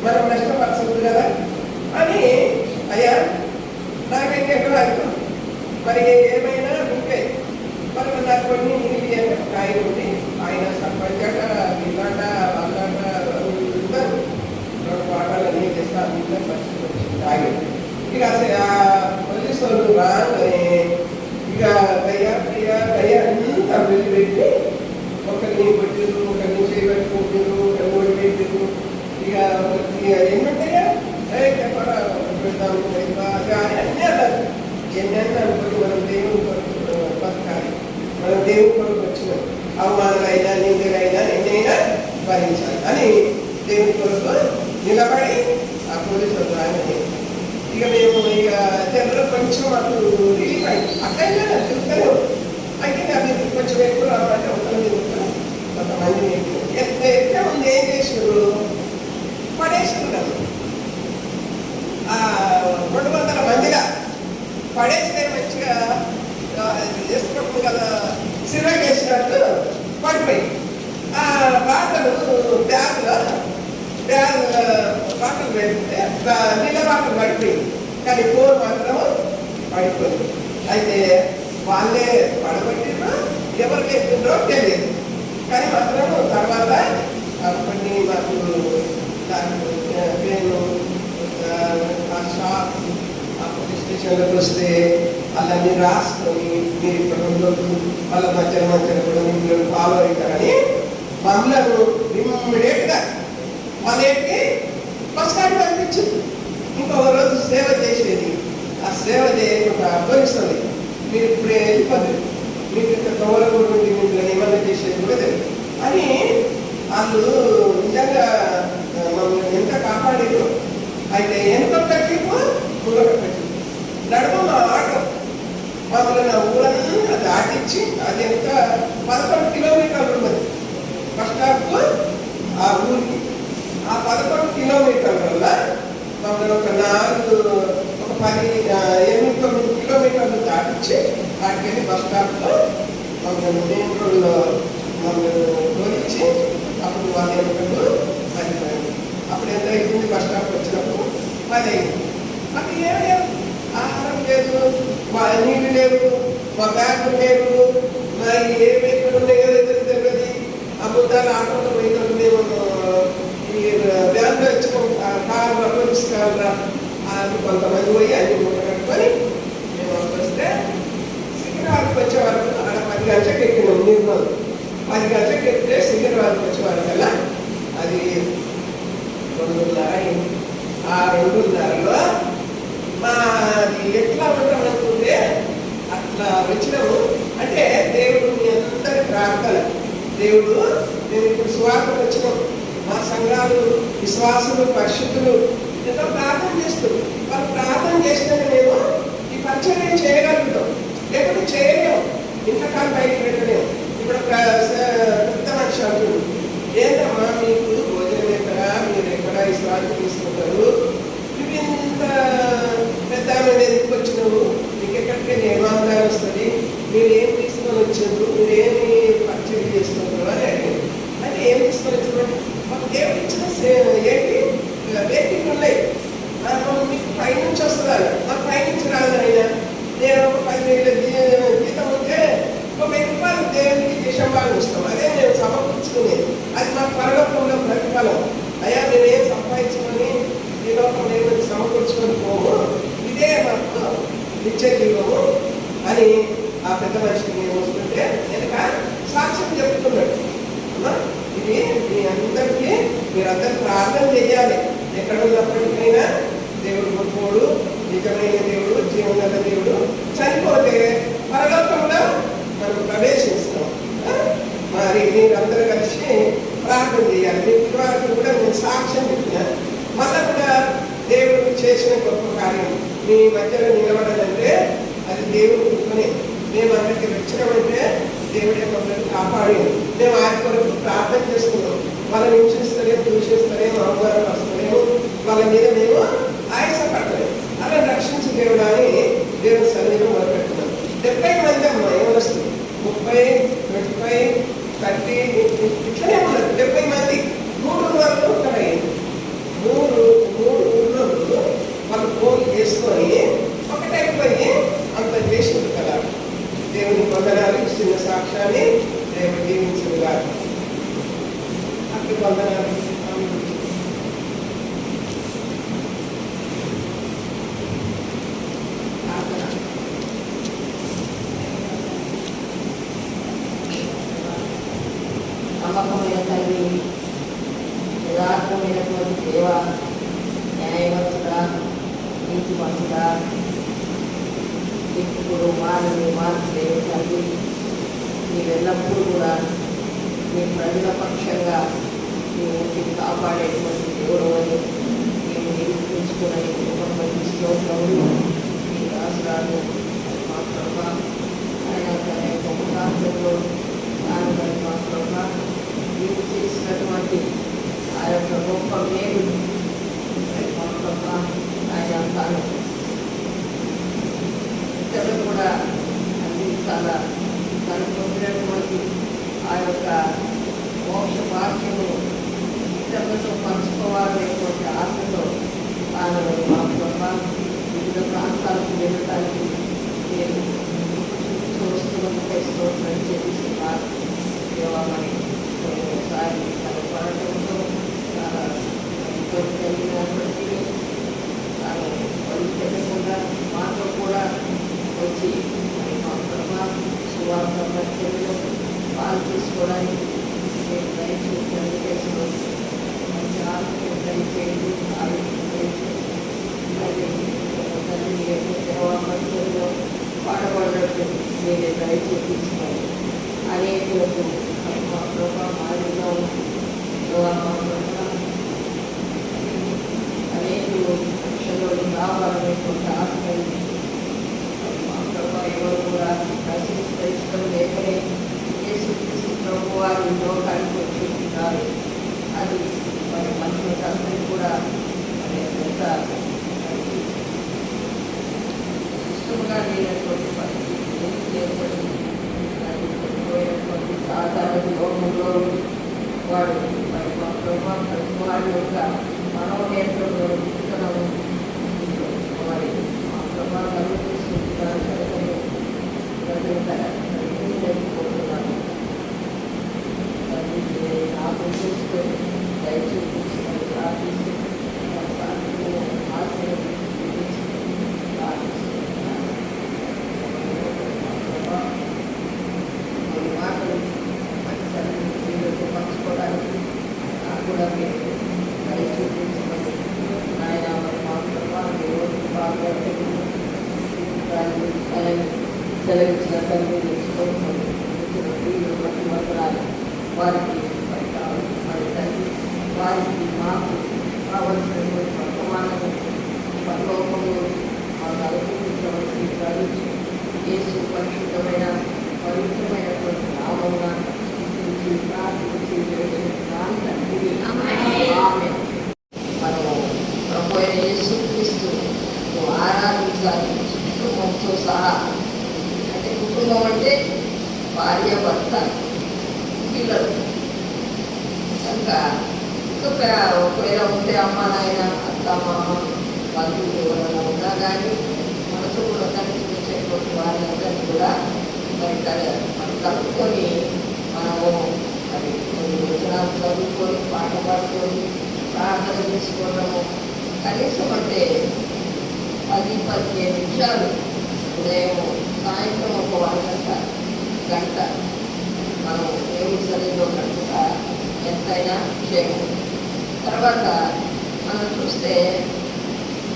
మనం నష్టపరచదు కదా అని. అయ్యా నాకైతే ఎక్కడ అర్థం మరి ఏమైనా ఉంటే మరి నాకు కొన్ని మిగిలి ఆయన ఉండి ఆయన సర్పంచ్ అట వీళ్ళట వాళ్ళట ఇద్దరు 2 పాటలు అన్నీ చేస్తే అందరూ పరిస్థితి తాగి ఇక పోలీసు వాళ్ళు రాగానే ఇక దయ్యా అంతా వెళ్ళిపెట్టి ఒకరిని పెట్టిరు, ఒకరిని చేయబెట్టుకుంటారు, ఒకరిని ఓడి పెట్టిరు. ఇక ఏమంటాయా చెప్పరా దేవుడికి వచ్చినాం. అవమానాలైనా నిందలైనా ఎన్నైనా భరించాలి అని దేవుడి కొరకు నిలబడి ఆ పోలీసులు రాగానే ఇక మేము ఇక జనరల్ కొంచెం మాకు రిలీఫ్ అయింది. అక్కడైనా తిరుగుతాను అయితే మీరు కొంచెం ఎక్కువ రావాలంటే ఒకరి తిరుగుతాను కొంతమంది ఎట్లా ఉంది ఏం చేసారు పడేసుకున్నాను 200 మందిగా పడేస్తే మంచిగా వేసుకున్నప్పుడు కదా సిల్వర్ వేసినట్టు పడిపోయి ఆ బాటలు బ్యాగ్ బాటలు పెడితే నీళ్ళ బాటలు పడిపోయింది కానీ కోరు మాత్రం పడిపోయింది. అయితే వాళ్ళే పడబట్టినా ఎవరు లేకుండ్రో తెలియదు కానీ మాత్రం తర్వాత కొన్ని మాకు నేను ఆ షాప్ ఆ పోలీస్ స్టేషన్లోకి వస్తే వాళ్ళని రాసుకొని మీరు ఇక్కడ ఉండొద్దు వాళ్ళ మధ్యలో కూడా మీరు ఫాలో అవుతారని మమ్మల్ని ఇమ్మీడియట్గా వాళ్ళకి బస్ స్టాండ్ పంపించింది. ఇంకొక రోజు సేవ చేసేది ఆ సేవ చేయకుండా అభ్యరిస్తుంది. మీరు ఇప్పుడే వెళ్ళిపోదు మీకు ఇక్కడ గౌరవం నుండి మీరు ఏమన్నా చేసేది కూడా తెలియదు అని వాళ్ళు నిజంగా మమ్మల్ని ఎంత కాపాడేదో. అయితే ఎంత కట్టిపో ముందర కట్టి నడుమ మా ఆటో మమ్మల్ని నా ఊరంతా దాటించి అది ఎంత 11 కిలోమీటర్లు ఉన్నది బస్ స్టాప్కు ఆ ఊరికి. ఆ 11 కిలోమీటర్ల వల్ల మమ్మల్ని ఒక 8-9 కిలోమీటర్లు దాటించి వాటికి బస్ స్టాప్లో మమ్మల్ని మెయిన్ రోడ్లో మమ్మల్ని తోలించి అప్పుడు వాళ్ళ ఎన్నికలు 10 అయింది. అప్పుడు ఎంత అయింది బస్ స్టాప్ వచ్చినప్పుడు 10 అయింది. మాకు ఏం లేదు, ఆహారం లేదు, నీళ్ళు లేవు, మా బ్యాగులు లేవు, మరి ఏమి ఎక్కడ ఉన్నాయో తెలియదు. ఆ బుద్ధాలు ఆటోలో పోయినప్పుడు మేము ఈ వ్యాన్లో వచ్చాము కారు అప్పగిస్తారా అని కొంతమంది పోయి అన్ని మూట కట్టుకొని మేము వస్తే సికింద్రాబాద్కి వచ్చే వరకు అక్కడ 10 గంటలకు ఎక్కినాం. నిర్మల్ 10 గంటలకు ఎక్కితే సికింద్రాబాద్కి వచ్చే వరకల్లా అది 2:30 అయింది. ఆ 2:30లో మాది ఎట్లా ఉంటాం అనుకుంటే అట్లా వచ్చినాము. అంటే దేవుడు మీ అందరి ప్రార్థన దేవుడు మేము ఇప్పుడు సువార్తకు వచ్చినాం. మా సంఘాలు విశ్వాసులు పరిశుద్ధులు ఎంతో ప్రార్థన చేస్తారు. వాళ్ళు ప్రార్థన చేసినాక మేము ఈ పరిచర్య చేయగలుగుతాం, లేకపోతే చేయలేము. ఇంతకాలం బయటకు పెట్టలేము. ఇప్పుడు పెద్ద మనిషి అంటుంది ఏంటమ్మా మీకు భోజనం ఎక్కడా, మీరు ఎక్కడ విశ్రాంతి తీసుకుంటారు, నువ్వు ఇంత పెద్ద ఎందుకు వచ్చినావు, మీకు ఎక్కడికి నిర్మాణాలు వస్తుంది, మీరు ఏం తీసుకొని వచ్చారు, మీరు ఏమి పరిచయం చేస్తున్నారు అని అడిగారు. అంటే ఏం తీసుకొని వచ్చారు, మాకు దేవుడు ఇచ్చిన ఏంటి వెహికల్ ఉన్నాయి, మీకు పైనుంచి వస్తున్నారు, మాకు పైనుంచి రాదు అయినా. నేను ఒక 10,000 జీతం ఉంటే ఒక 1000 రూపాయలు దేవునికి దేశంబాగా ఇస్తాం. అదే మేము సమకూర్చుకునేది. అది మాకు పరలోకంలో ప్రతిఫలం. అయ్యా మేమేం సంపాదించుకొని ఈ లోపల మేము సమకూర్చుకొని పోము, ఇదే మాకు నిత్య జీవము అని ఆ పెద్ద మనిషికి మేము వస్తుంటే వెనక సాక్ష్యం చెప్తున్నాడు. ఇది మీ అందరికీ మీరందరూ ప్రార్థన చేయాలి. ఎక్కడ ఉన్నప్పటికైనా దేవుడు గొప్పవాడు, నిజమైన దేవుడు, జీవన దేవుడు. చనిపోతే పరలోకంలో మనం ప్రవేశిస్తాం. మరి మీరందరూ కలిసి ప్రార్థన చేయాలి. మీ పిల్లవారికి కూడా నేను సాక్ష్యం చెప్పిన మళ్ళా కూడా దేవుడు చేసిన గొప్ప కార్యం మీ మధ్యలో నిలబడాలంటే అది దేవుడు కృపనే. మేము అందరికి వచ్చినామంటే దేవుడే మమ్మల్ని కాపాడి మేము ఆయన కొరకు ప్రార్థన చేస్తున్నాం. వాళ్ళని హింసిస్తలేము, దూషిస్తలేము, అవమానం వస్తలేము, వాళ్ళ మీద మేము ఆయాసపడలేము. అలా రక్షించి దేవుడు అని దేవుని సన్నిధిలో మొదలుపెట్టున్నాం. 70 మంది అమ్మా ఏమొస్తుంది, 30, 25, 30 ఇట్లనే ఉన్నారు. 70 మంది 3 ఊళ్ళలో ఉంటారు. 3 ఊళ్ళో వాళ్ళు ఫోన్ చేసుకొని ఒకటైపోయి అంత చేసింది కదా. దేవుని వందనాలు, చిన్న సాక్ష్యాన్ని దేవుడు దీవించింది కాదు. అక్కడ వందనాలు. నమ్మకమైన తల్లి, యథార్థమైనటువంటి దేవ, న్యాయవంతుడా, నీతిమంతుడా, ఇప్పుడు మానని మార్పు తల్లి, నీవు ఎల్లప్పుడూ కూడా నీ ప్రజల పక్షంగా నీవు నీవు కాపాడేటువంటి దేవుడు అని నీవు నిరూపించుకుని కుటుంబానికి స్తోత్రములు. నీ రాష్ట్రాలు మాత్రమే ఆయన తన యొక్క ప్రాంతంలో దాని మాత్రమే నీవు చేసినటువంటి ఆ యొక్క గొప్ప మేలు మాత్రమే ఆయన తాను ఇతరులు కూడా అందించాలా. తను పొందినటువంటి ఆ యొక్క మోక్ష భాగ్యము ఇతరులతో పంచుకోవాలనేటువంటి ఆశతో తాను మాత్రమే వివిధ ప్రాంతాలకు వెళ్ళటానికి నేను చూస్తున్నట్టు స్తోత్రం చెల్లిస్తున్నారు. దేవామని ఒకసారి తన పడటంతో చాలా ఇబ్బంది కలిగినప్పటికీ తాను వదిలిపెట్టకుండా మాతో కూడా వచ్చి మరి మాత్రమే సువార్త పరిచర్యలో పాలు తీసుకోవడానికి నేను దయచేసి మంచి ఆరోగ్యం దయచేయండి. ఆరోగ్యం దయచేసి తల్లి సేవా పరిచర్యలో పాడబడినట్టు మీరే దయచేపించుకోండి. అనేకులకు మా ప్రభా మాదిరిగా అనేకులు రక్షణలో రావాలనేటువంటి ఆశని మా ప్రభా ఎవరు కూడా నశించడం లేకనే యేసుక్రీస్తు ప్రభు వారి లోకానికి వచ్చిస్తున్నారు. అది మరి మనుషులందరినీ కూడా మరి ఎంత ఇష్టంగా లేనటువంటి పరిస్థితి ఏర్పడింది. పోయినటువంటి సాధారణ లోకంలో వాడు మరి మా ప్రభావ వారి యొక్క మనోనేత్రంలో విత్తనము మరి మా ప్రభావం అనుభవిస్తున్నారు. జరిగిపోతున్నాను నాకు చూస్తే దయచేసి ప్రార్థిస్తూ పంచుకోవడానికి నాకు కూడా మీరు దయచూపించమని ఆయన మరి మా ప్రభావం బాగా సెలవిచ్చిన తల్లి బట్టి మంత్రాలు వారికి మరి కావాలి. మరి తల్లి వారికి మాకు కావలసినటువంటి వర్తమానము పరలోకంలో మాకు అనుభవించవలసి ప్రవహించి యేసు పరిశుద్ధమైన పవిత్రమైనటువంటి నామమున ప్రార్థించి మనము ప్రభు అయిన యేసుక్రీస్తు ఆరాధించాలి కుటుంబంతో సహా. అంటే కుటుంబం అంటే భార్య, భర్త, పిల్లలు. కనుక ఇంకా ఒకవేళ ఉంటే అమ్మ, నాయన, అత్త, మామ, బంధువులు ఎవరైనా ఉన్నా కానీ మనతో కూడా కనిపించేటువంటి వారందరినీ కూడా మరి కలుపుకొని మనము మరి కొన్ని వచనాలు చదువుకొని పాట పాడుకొని ప్రార్థన చేసుకోవడము కనీసం అంటే 10-15 నిమిషాలు ఉదయం సాయంత్రం ఒక 1 గంట మనం దేవుడి సన్నిధిలో గంట ఎంతైనా క్షేమం. తర్వాత మనం చూస్తే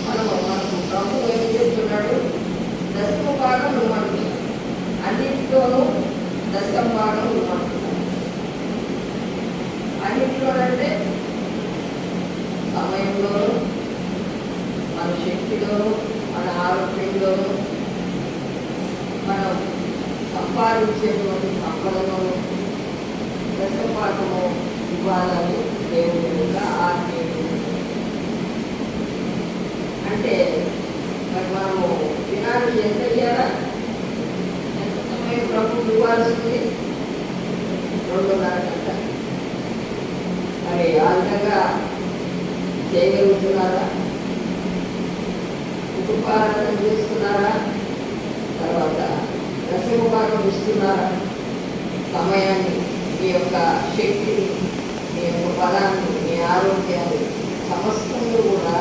మనకు ప్రభు ఏం చెప్తున్నాడు? 10వ భాగం ఇవ్వమంటున్నాడు. అన్నింటిలోనూ 10వ భాగం ఇవ్వమంటున్నాడు. అన్నింటిలోనంటే సమయంలోనూ, మన శక్తిలోనూ, మన ఆరోగ్యంలోనూ, మనం సంపాదించేటువంటి సంపదలోనూ 10వ భాగము ఇవ్వాలని దేవుడి యొక్క ఆజ్ఞలు. అంటే మరి మనము దినానికి ఎంత ఇవ్వాలా? ఎంత సమయం ప్రభు ఇవ్వాల్సింది? 2.5 గంటలు. మరి ఆ విధంగా చేయగలుగుతున్నారా? కుటుంబాలను చేస్తున్నారా? తర్వాత 10వ భాగం ఇస్తున్నారా? సమయాన్ని, మీ యొక్క శక్తిని, మీ యొక్క బలాన్ని, మీ ఆరోగ్యాన్ని సమస్తంలో కూడా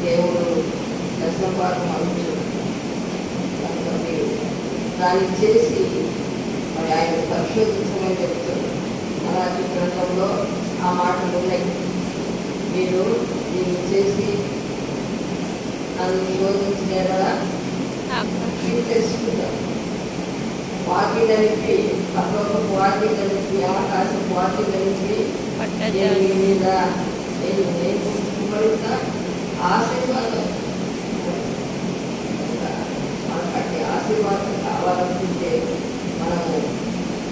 దేవుడు 10వ భాగం అందించారు. మీరు దాన్ని చేసి మరి ఆయన పరిశోధించమని చెప్తారు. అలాంటి గ్రంథంలో ఆ మాటలు ఉన్నాయి. మీరు దీన్ని చేసి నన్ను శోధించిన తెలుసుకుంటారు. వాకి ధరించి పర్లోకపు వాకి ధరించి ఆకాశపు వాకి ధరించి పట్టజాతి మీద కుమ్మరిత ఆశీర్వాదం మనకి ఆశీర్వాదం కావాలనుకుంటే మనము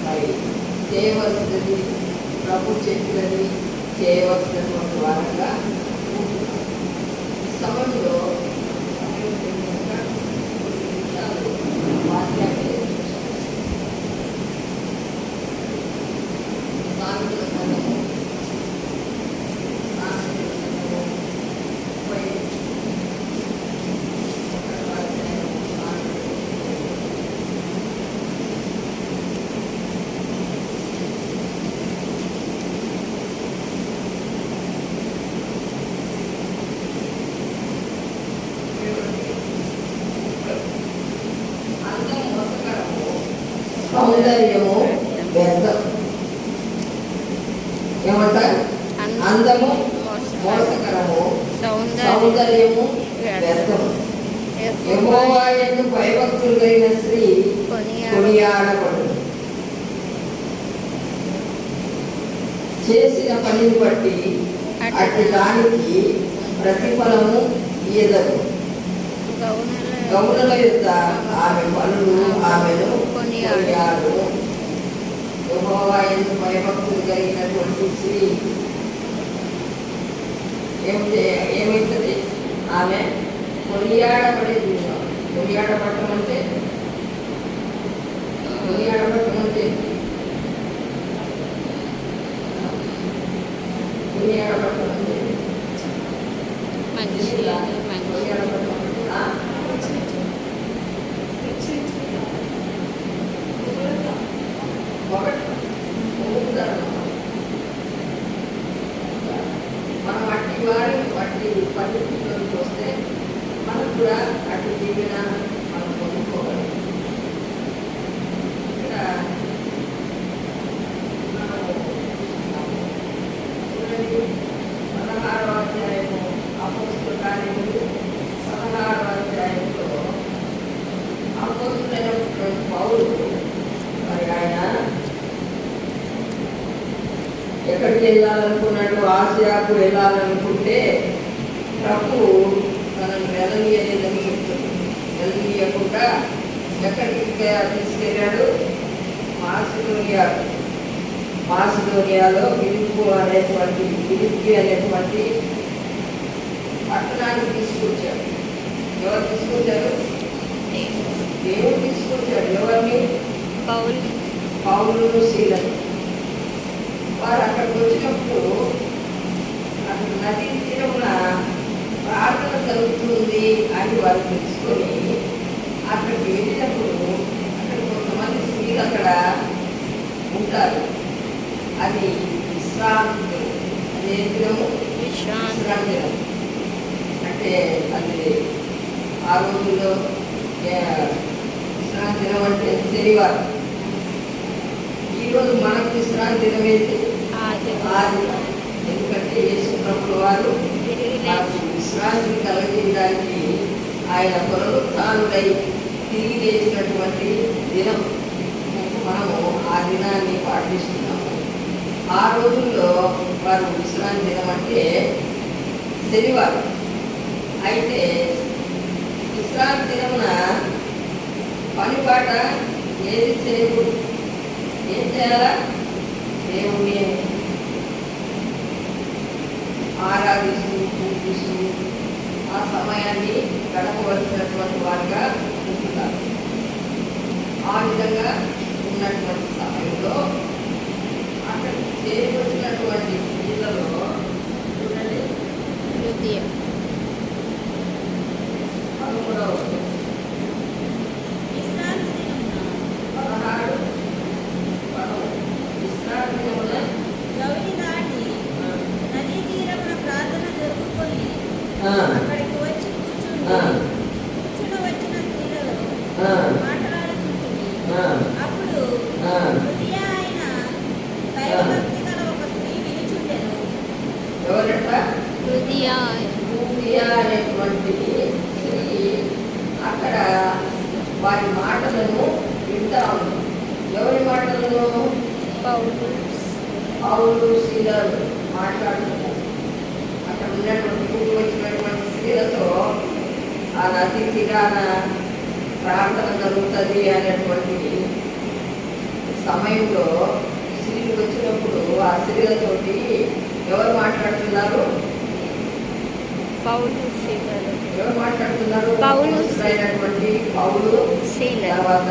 మరి చేయవలసినది ప్రభు చెప్పినది చేయవలసినటువంటి వారంగా ఉంటున్నాం. ఈ సమయంలో వాక్యాన్ని సామెతల గ్రంథము 30 సౌందర్యము వ్యర్థం. ఏమంటారు? అందము మోసకరము, సౌందర్యము వ్యర్థము. యెహోవా యందు భయభక్తులు కలిగిన స్త్రీ కొనియాడబడు. చేసిన పనిని బట్టి అట్టి దానికి ప్రతిఫలము ఇయ్యదగు. గౌనుల యొక్క ఆమె పనులు ఆమెను కొనియాడు. యెహోవా యందు భయభక్తులు కలిగినటువంటి స్త్రీ ఏమవుతుంది? ఆమె కొనియాడబడేది. కొనియాడబడటం అంటే కొనియాడబడటం అంటే కొనియాడబడటం అంటే కొనియాడబడటం మనం అట్టి వారి అట్టి పరిస్థితుల్లోకి వస్తే మనకు కూడా అటు దీవెన మనం పొందుకోవాలి. ఇక్కడ చూడండి, 16వ అధ్యాయము అపోస్తలుల కార్యములు 16వ అధ్యాయంలో అపోస్తలుడైనటువంటి పౌలు మరి ఆయన ఎక్కడికి వెళ్ళాలనుకున్నాడు? ఆసియాకు వెళ్ళాలనుకుంటే ప్రభు తనను వెళ్ళనీయలేదని చెప్తుంది. వెళ్ళనీయకుండా ఎక్కడికి తీసుకెళ్ళాడు? మాసిదోనియాలో ఫిలిప్పి అనేటువంటి పట్టణాన్ని తీసుకొచ్చాడు. ఎవరు తీసుకొచ్చారు? దేవుడు తీసుకొచ్చాడు. ఎవరిని? పౌలును శీలను. వారు అక్కడికి వచ్చినప్పుడు అక్కడ నది తీరమున ప్రార్థన జరుగుతుంది అని వారు తెలుసుకొని అక్కడికి వెళ్ళినప్పుడు అక్కడ కొంతమంది స్త్రీలు అక్కడ ఉంటారు. అది విశ్రాంతి. అదే దినము విశ్రాంతి దినం. అంటే అది ఆ రోజుల్లో విశ్రాంతి దినం అంటే శనివారం. ఈరోజు మనకు విశ్రాంతి దినం ఏంటి? ఆది. ఎందుకంటే యేసు ప్రభువు వారు విశ్రాంతిని కలిగించడానికి ఆయన పునరుత్థానుడై తిరిగి లేచినటువంటి దినం. మనము ఆ దినాన్ని పాటిస్తున్నాము. ఆ రోజుల్లో వారు విశ్రాంతి దినం అంటే శనివారం. అయితే విశ్రాంతి దినమున పనిపాట ఏది చేయకూడదు. ఏం చేయాలా? దేవుణ్ణి ఆరాధిస్తూ పూజిస్తూ ఆ సమయాన్ని గడపవలసినటువంటి వారిగా ఉంటున్నారు. ఆ విధంగా ఉన్నటువంటి సమయంలో అక్కడ చేరుకొచ్చినటువంటి స్త్రీలలో చూడండి 13వ 16 విశ్రాంతి దినమున గౌరి దాటి నదీ తీరమున ప్రార్థన జరుపుకొని అక్కడికి వచ్చి కూర్చుని వచ్చిన స్త్రీలలో మాట్లాడుతుంటుంది. అప్పుడు హృదయ అయిన దైవభక్తి గల ఒక స్త్రీ వినిచుండెను. ఎవరట? హృదయ అనేటువంటి స్త్రీ అక్కడ వారి మాటలను వింటా ఉంది. ఎవరు? పౌలు శీలలు మాట్లాడుతున్నారు. అక్కడ ఉన్నటువంటి కూడి వచ్చినటువంటి స్త్రీలతో ఆ నది తీరాన ప్రార్థన జరుగుతుంది అనేటువంటి సమయంలో స్త్రీలు వచ్చినప్పుడు ఆ స్త్రీలతోటి ఎవరు మాట్లాడుతున్నారు? ఎవరు మాట్లాడుతున్నారు? అయినటువంటి పౌలు తర్వాత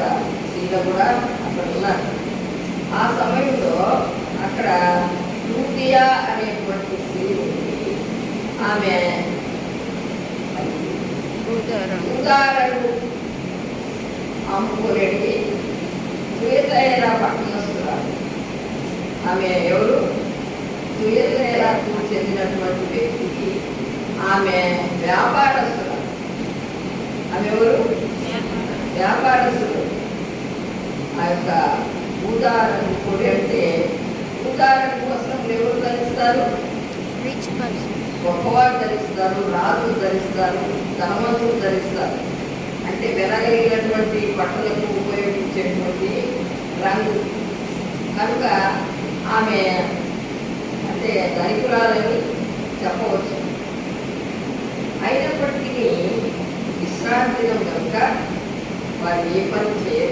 శీల కూడా అక్కడ ఉన్నారు. ఆ సమయంలో అక్కడ లూదియా అనేటువంటి స్త్రీ ఉంది. ఆమె ఉదారలు అమ్ముకునేది తుయతైరా పట్టణస్తురాలు. ఆమె ఎవరు? తుయతైరాకు చెందినటువంటి వ్యక్తికి ఆమె వ్యాపారస్తురాలు. ఆమె ఎవరు? వ్యాపారస్తులు. ఆ యొక్క ఉదారం కూడా అంటే ఉదారం కోసం ఎవరు ధరిస్తారు? గొప్పవారు ధరిస్తారు, రాజులు ధరిస్తారు, ధనవంతులు ధరిస్తారు. అంటే వెనగలిగినటువంటి బట్టలకు ఉపయోగించేటువంటి రంగు కనుక ఆమె అంటే ధనికురాలని చెప్పవచ్చు. అయినప్పటికీ విశ్రాంతి దినం కనుక వారు ఏ పని చేయరు.